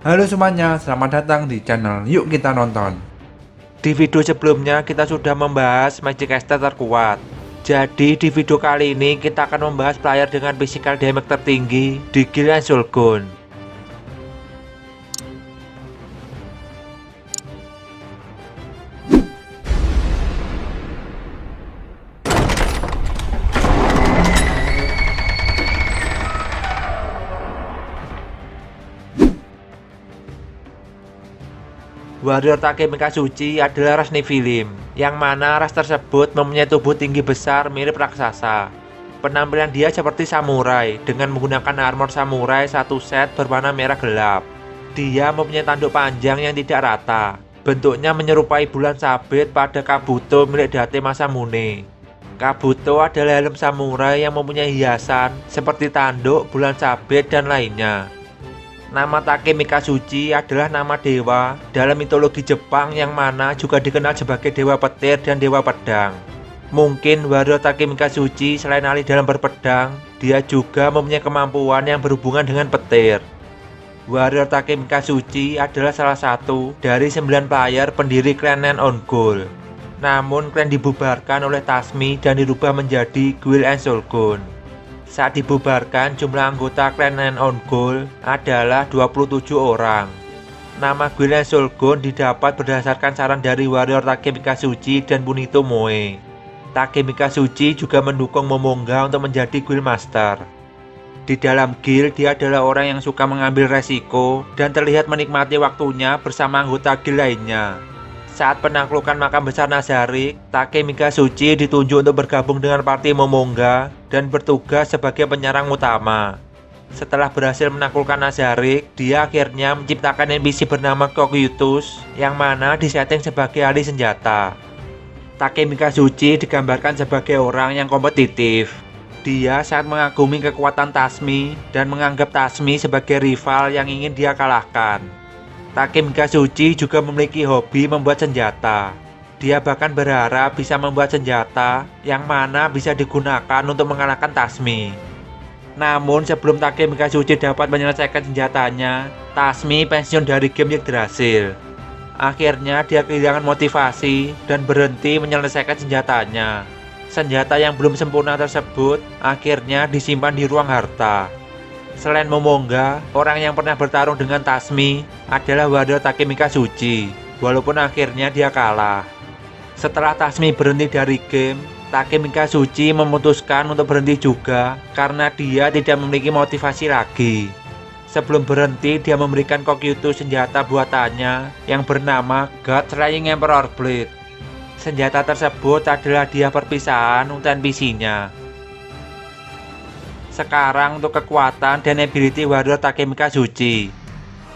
Halo semuanya, selamat datang di channel Yuk Kita Nonton. Di video sebelumnya kita sudah membahas Magic Caster terkuat. Jadi di video kali ini kita akan membahas player dengan physical damage tertinggi di Guild Shogun. Warrior Takemi Kazuchi adalah ras Nephilim, yang mana ras tersebut mempunyai tubuh tinggi besar mirip raksasa. Penampilan dia seperti samurai dengan menggunakan armor samurai satu set berwarna merah gelap. Dia mempunyai tanduk panjang yang tidak rata. Bentuknya menyerupai bulan sabit pada Kabuto milik Date Masamune. Kabuto adalah helm samurai yang mempunyai hiasan seperti tanduk, bulan sabit, dan lainnya. Nama Takemi Kazuchi adalah nama dewa dalam mitologi Jepang yang mana juga dikenal sebagai dewa petir dan dewa pedang. Mungkin Warrior Takemi Kazuchi selain ahli dalam berpedang, dia juga mempunyai kemampuan yang berhubungan dengan petir. Warrior Takemi Kazuchi adalah salah satu dari 9 player pendiri klan Nen on Gold. Namun klan dibubarkan oleh Tasmi dan dirubah menjadi Guild Shogun. Saat dibubarkan, jumlah anggota klan Nen on Gold adalah 27 orang. Nama Guild Shogun didapat berdasarkan saran dari Warrior Takemi Kazuchi dan Bunito Moe. Takemi Kazuchi juga mendukung Momonga untuk menjadi Guild Master. Di dalam guild, dia adalah orang yang suka mengambil resiko dan terlihat menikmati waktunya bersama anggota guild lainnya. Saat penaklukan makam besar Nazarik, Takemi Kazuchi ditunjuk untuk bergabung dengan partai Momonga dan bertugas sebagai penyerang utama. Setelah berhasil menaklukkan Nazarik, dia akhirnya menciptakan NPC bernama Kokyutus yang mana disetting sebagai ahli senjata. Takemi Kazuchi digambarkan sebagai orang yang kompetitif. Dia sangat mengagumi kekuatan Tasmi dan menganggap Tasmi sebagai rival yang ingin dia kalahkan. Takemi Kazuchi juga memiliki hobi membuat senjata. Dia bahkan berharap bisa membuat senjata yang mana bisa digunakan untuk mengalahkan Tasmi. Namun sebelum Takemi Kazuchi dapat menyelesaikan senjatanya, Tasmi pensiun dari game Yggdrasil. Akhirnya dia kehilangan motivasi dan berhenti menyelesaikan senjatanya. Senjata yang belum sempurna tersebut akhirnya disimpan di ruang harta. Selain Momonga, orang yang pernah bertarung dengan Tasmi adalah Warrior Takemi Kazuchi, walaupun akhirnya dia kalah. Setelah Tasmi berhenti dari game, Takemi Kazuchi memutuskan untuk berhenti juga karena dia tidak memiliki motivasi lagi. Sebelum berhenti, dia memberikan Kokyutus senjata buatannya yang bernama God Slaying Emperor Blade. Senjata tersebut adalah hadiah perpisahan untuk NPC-nya. Sekarang untuk kekuatan dan ability Warrior Takemi Kazuchi.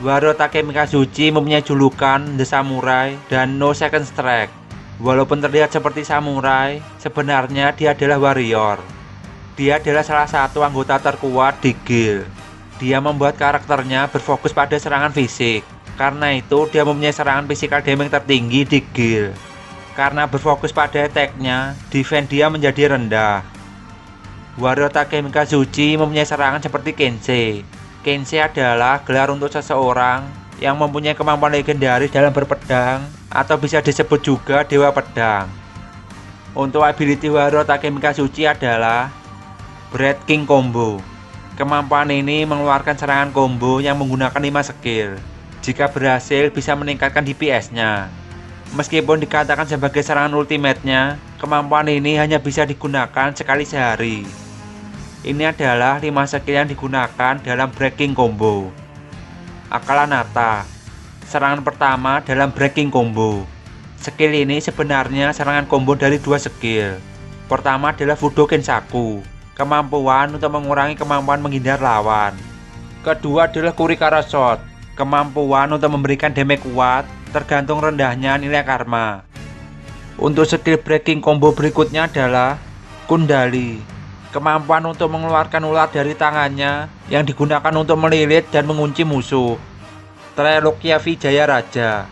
Warrior Takemi Kazuchi mempunyai julukan The Samurai dan No Second Strike. Walaupun terlihat seperti samurai, sebenarnya dia adalah warrior. Dia adalah salah satu anggota terkuat di guild. Dia membuat karakternya berfokus pada serangan fisik. Karena itu dia mempunyai serangan physical damage tertinggi di guild. Karena berfokus pada attack-nya, defense dia menjadi rendah. Warrior Takemi Kazuchi mempunyai serangan seperti Kensei. Kensei adalah gelar untuk seseorang yang mempunyai kemampuan legendaris dalam berpedang atau bisa disebut juga dewa pedang. Untuk ability Warrior Takemi Kazuchi adalah Breaking Combo. Kemampuan ini mengeluarkan serangan combo yang menggunakan 5 skill. Jika berhasil bisa meningkatkan DPS-nya. Meskipun dikatakan sebagai serangan ultimate-nya, kemampuan ini hanya bisa digunakan sekali sehari. Ini adalah 5 skill yang digunakan dalam Breaking Combo. Akalanata. Serangan pertama dalam Breaking Combo. Skill ini sebenarnya serangan combo dari 2 skill. Pertama adalah Fudo Kensaku, kemampuan untuk mengurangi kemampuan menghindar lawan. Kedua adalah Kurikara Shot, kemampuan untuk memberikan damage kuat tergantung rendahnya nilai karma. Untuk skill Breaking Combo berikutnya adalah Kundali, kemampuan untuk mengeluarkan ular dari tangannya yang digunakan untuk melilit dan mengunci musuh. Trailokia Vijaya Raja,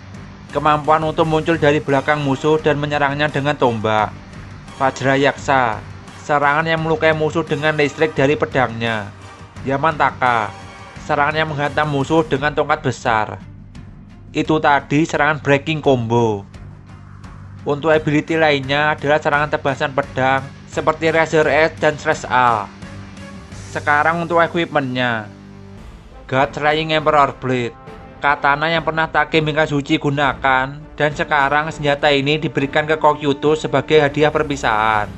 kemampuan untuk muncul dari belakang musuh dan menyerangnya dengan tombak. Vajrayaksa, serangan yang melukai musuh dengan listrik dari pedangnya. Yamantaka, serangan yang menghantam musuh dengan tongkat besar. Itu tadi serangan breaking combo. Untuk ability lainnya adalah serangan tebasan pedang seperti Razor Edge dan Slash A. Sekarang untuk equipmentnya, God Slaying Emperor Blade, katana yang pernah Take Mikazuchi gunakan, dan sekarang senjata ini diberikan ke Kokyuto sebagai hadiah perpisahan.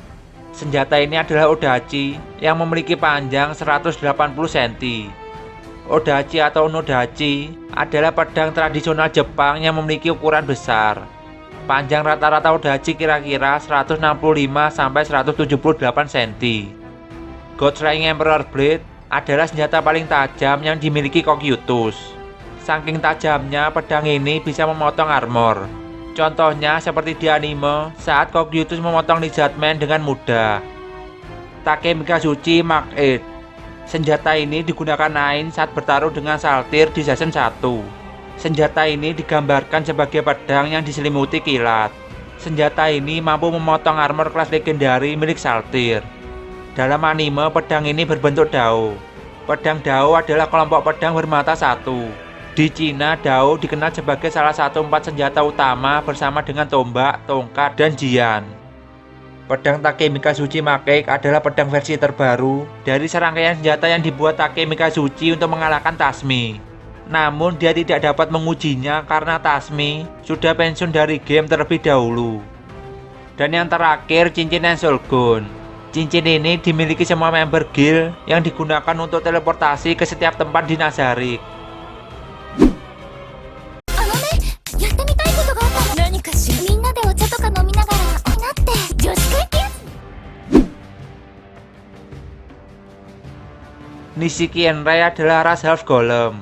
Senjata ini adalah Odachi yang memiliki panjang 180 cm. Odachi atau Nodachi adalah pedang tradisional Jepang yang memiliki ukuran besar. Panjang rata-rata Odachi kira-kira 165-178 cm. God Slaying Emperor Blade adalah senjata paling tajam yang dimiliki Kokyuto. Saking tajamnya, pedang ini bisa memotong armor. Contohnya seperti di anime saat Kokyuto memotong Lizardman dengan mudah. Take Mikazuchi Mark 8. Senjata ini digunakan Ain saat bertarung dengan Saltyr di season 1. Senjata ini digambarkan sebagai pedang yang diselimuti kilat. Senjata ini mampu memotong armor kelas legendari milik Saltyr. Dalam anime, pedang ini berbentuk dao. Pedang dao adalah kelompok pedang bermata satu. Di Cina, dao dikenal sebagai salah satu 4 senjata utama bersama dengan tombak, tongkat, dan jian. Pedang Take Mikazuchi Mark 8 adalah pedang versi terbaru dari serangkaian senjata yang dibuat Take Mikazuchi untuk mengalahkan Tasmi. Namun dia tidak dapat mengujinya karena Tasmi sudah pensiun dari game terlebih dahulu. Dan yang terakhir, cincin Ensolgun. Cincin ini dimiliki semua member guild yang digunakan untuk teleportasi ke setiap tempat di Nazarick. Nishiki Enrei adalah ras half golem.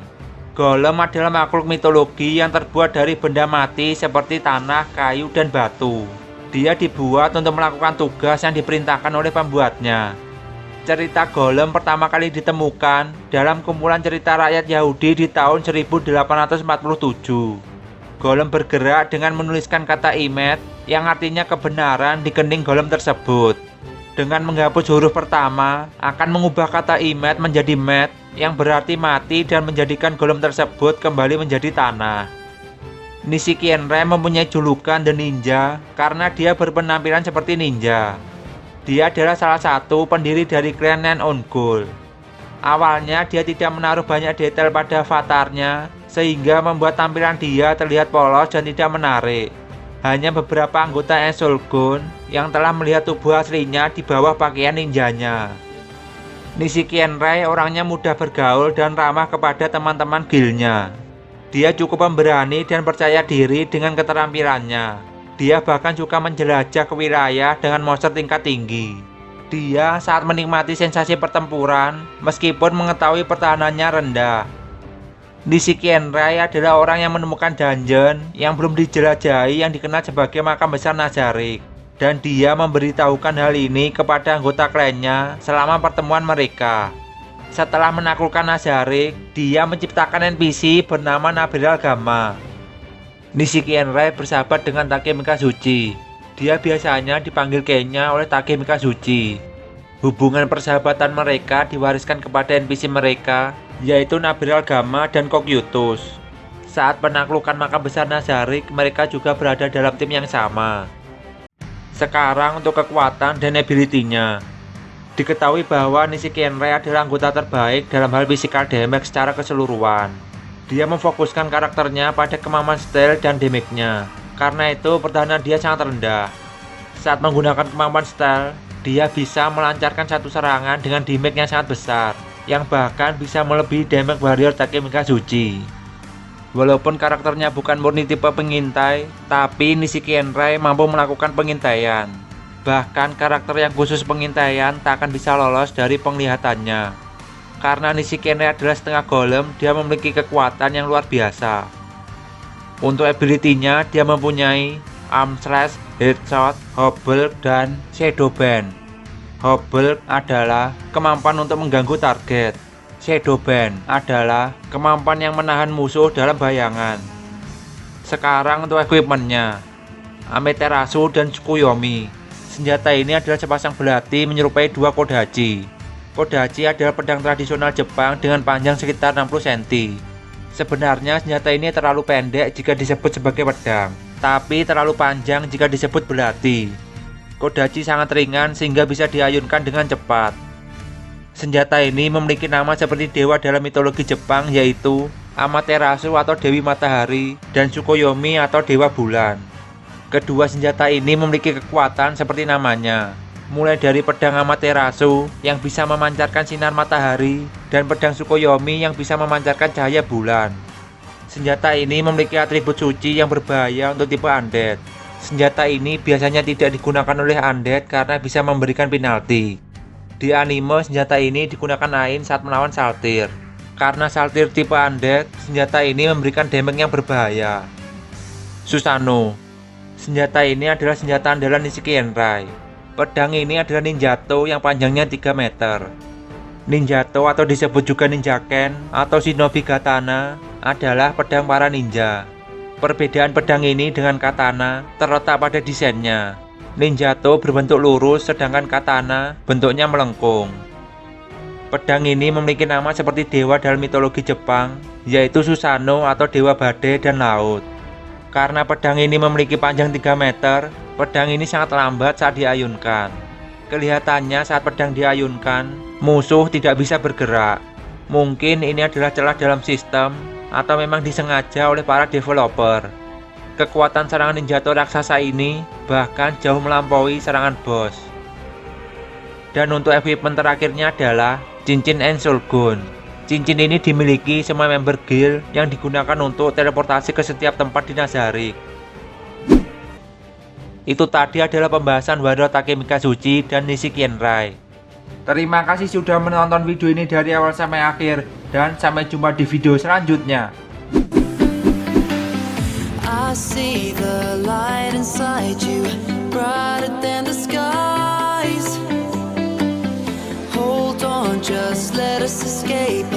Golem adalah makhluk mitologi yang terbuat dari benda mati seperti tanah, kayu, dan batu. Dia dibuat untuk melakukan tugas yang diperintahkan oleh pembuatnya. Cerita golem pertama kali ditemukan dalam kumpulan cerita rakyat Yahudi di tahun 1847. Golem bergerak dengan menuliskan kata Emet yang artinya kebenaran di kening golem tersebut. Dengan menghapus huruf pertama, akan mengubah kata Emet menjadi Met yang berarti mati dan menjadikan golem tersebut kembali menjadi tanah. Nishiki Enrei mempunyai julukan The Ninja karena dia berpenampilan seperti ninja. Dia adalah salah satu pendiri dari klan Nen Ongol. Awalnya dia tidak menaruh banyak detail pada avatarnya sehingga membuat tampilan dia terlihat polos dan tidak menarik. Hanya beberapa anggota Ensolgun yang telah melihat tubuh aslinya di bawah pakaian ninjanya. Nishiki Enrei orangnya mudah bergaul dan ramah kepada teman-teman guildnya. Dia cukup pemberani dan percaya diri dengan keterampilannya. Dia bahkan suka menjelajah ke wilayah dengan monster tingkat tinggi. Dia saat menikmati sensasi pertempuran meskipun mengetahui pertahanannya rendah. Nishiki Enrei adalah orang yang menemukan dungeon yang belum dijelajahi yang dikenal sebagai makam besar Nazarick, dan dia memberitahukan hal ini kepada anggota klannya selama pertemuan mereka. Setelah menaklukkan Nazarick, dia menciptakan NPC bernama Nabiral Gamma. Nishiki Enrei bersahabat dengan Take Mikazuchi. Dia biasanya dipanggil Kenya oleh Take Mikazuchi. Hubungan persahabatan mereka diwariskan kepada NPC mereka, yaitu Nabiral Gamma dan Kokyuto. Saat penaklukan makam besar Nazarick, mereka juga berada dalam tim yang sama. Sekarang untuk kekuatan dan ability-nya. Diketahui bahwa Nishiki Enrei adalah anggota terbaik dalam hal physical damage secara keseluruhan. Dia memfokuskan karakternya pada kemampuan stealth dan damage-nya. Karena itu pertahanan dia sangat rendah. Saat menggunakan kemampuan stealth, dia bisa melancarkan satu serangan dengan damage yang sangat besar, yang bahkan bisa melebihi damage warrior Take Mikazuchi. Walaupun karakternya bukan murni tipe pengintai, tapi Nishiki Enrei mampu melakukan pengintaian. Bahkan karakter yang khusus pengintaian tak akan bisa lolos dari penglihatannya. Karena Nishiki Enrei adalah setengah golem, dia memiliki kekuatan yang luar biasa. Untuk ability-nya, dia mempunyai Arm Slash, Headshot, Hobble, dan Shadow Band. Hobble adalah kemampuan untuk mengganggu target. Shadow Band adalah kemampuan yang menahan musuh dalam bayangan. Sekarang untuk equipmentnya, Amaterasu dan Tsukuyomi. Senjata ini adalah sepasang belati menyerupai dua Kodachi. Kodachi adalah pedang tradisional Jepang dengan panjang sekitar 60 cm. Sebenarnya senjata ini terlalu pendek jika disebut sebagai pedang, tapi terlalu panjang jika disebut belati. Kodachi sangat ringan sehingga bisa diayunkan dengan cepat. Senjata ini memiliki nama seperti dewa dalam mitologi Jepang, yaitu Amaterasu atau Dewi Matahari dan Tsukuyomi atau Dewa Bulan. Kedua senjata ini memiliki kekuatan seperti namanya, mulai dari pedang Amaterasu yang bisa memancarkan sinar matahari dan pedang Tsukuyomi yang bisa memancarkan cahaya bulan. Senjata ini memiliki atribut suci yang berbahaya untuk tipe undead. Senjata ini biasanya tidak digunakan oleh undead karena bisa memberikan penalti. Di anime, senjata ini digunakan Ain saat melawan Saltyr. Karena Saltyr tipe undead, senjata ini memberikan damage yang berbahaya. Susanoo. Senjata ini adalah senjata andalan Nishiki Henrai. Pedang ini adalah ninjato yang panjangnya 3 meter. Ninjato atau disebut juga ninjaken atau shinobi katana adalah pedang para ninja. Perbedaan pedang ini dengan katana terletak pada desainnya. Ninjato berbentuk lurus sedangkan katana bentuknya melengkung. Pedang ini memiliki nama seperti dewa dalam mitologi Jepang, yaitu Susanoo atau dewa badai dan laut. Karena pedang ini memiliki panjang 3 meter, pedang ini sangat lambat saat diayunkan. Kelihatannya saat pedang diayunkan, musuh tidak bisa bergerak. Mungkin ini adalah celah dalam sistem, atau memang disengaja oleh para developer. Kekuatan serangan ninjato raksasa ini bahkan jauh melampaui serangan bos. Dan untuk equipment terakhirnya adalah cincin Ensoulgun. Cincin ini dimiliki semua member guild yang digunakan untuk teleportasi ke setiap tempat di Nazarick. Itu tadi adalah pembahasan Wado Takemikazuchi dan Nishiki Henrai. Terima kasih sudah menonton video ini dari awal sampai akhir, dan sampai jumpa di video selanjutnya. I see the light inside you, brighter than the skies. Hold on, just let us escape.